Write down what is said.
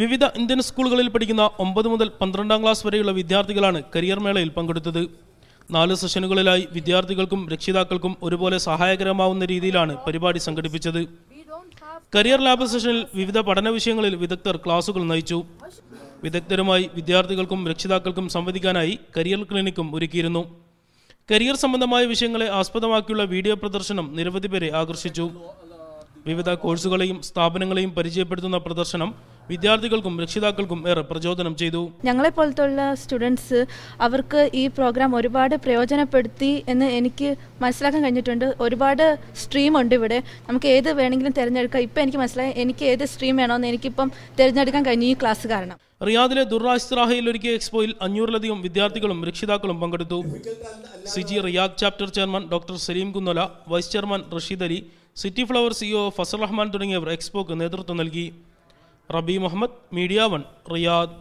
വിവിധ ഇന്ത്യൻ സ്കൂളുകളിൽ പഠിക്കുന്ന 9 മുതൽ 12ാം ക്ലാസ് വരെയുള്ള വിദ്യാർത്ഥികളാണ് കരിയർ മേളയിൽ പങ്കെടുത്തത്. 4 സെഷനുകളിലായി വിദ്യാർത്ഥികൾക്കും രക്ഷിതാക്കൾക്കും ഒരുപോലെ സഹായകരമാവുന്ന രീതിയിലാണ് പരിപാടി സംഘടിപ്പിച്ചത്. കരിയർ ലാബ് സെഷനിൽ വിവിധ പഠന വിഷയങ്ങളിൽ വിദഗ്ധർ ക്ലാസുകൾ നയിച്ചു. വിദഗ്ധരുമായി വിദ്യാർത്ഥികൾക്കും രക്ഷിതാക്കൾക്കും സംവദിക്കാനായി കരിയർ ക്ലിനിക്കും ഒരുക്കിയിരുന്നു. കരിയർ സംബന്ധമായ വിഷയങ്ങളെ ആസ്പദമാക്കിയുള്ള വീഡിയോ പ്രദർശനം നിരവധി പേരെ ആകർഷിച്ചു. വിവിധ കോഴ്സുകളെയും സ്ഥാപനങ്ങളെയും പരിചയപ്പെടുത്തുന്ന പ്രദർശനം വിദ്യാർത്ഥികൾക്കും രക്ഷിതാക്കൾക്കും ഏറെ പ്രചോദനം ചെയ്തു. ഞങ്ങളെപ്പോലത്തുള്ള സ്റ്റുഡൻസ് അവർക്ക് ഈ പ്രോഗ്രാം ഒരുപാട് പ്രയോജനപ്പെടുത്തി എന്ന് എനിക്ക് മനസ്സിലാക്കാൻ കഴിഞ്ഞിട്ടുണ്ട്. ഒരുപാട് സ്ട്രീം ഉണ്ട് ഇവിടെ, നമുക്ക് ഏത് വേണമെങ്കിലും തിരഞ്ഞെടുക്കാം. ഇപ്പം എനിക്ക് മനസ്സിലായി എനിക്ക് ഏത് സ്ട്രീം വേണമെന്ന് എനിക്കിപ്പം തിരഞ്ഞെടുക്കാൻ കഴിഞ്ഞു ഈ ക്ലാസ് കാരണം. റിയാദിലെ ദുർറാസ്റാഹയിൽ ഒരുക്കിയ എക്സ്പോയിൽ 500-ലധികം വിദ്യാർത്ഥികളും രക്ഷിതാക്കളും പങ്കെടുത്തു. CG Riyadh chapter chairman doctor Saleem Kunnala, vice chairman Rasheed Ali, City Flower CEO Fasal Rahman തുടങ്ങിയവർ എക്സ്പോക്ക് നേതൃത്വം നൽകി. റബി മുഹമ്മദ്, മീഡിയ 1, റിയാദ്.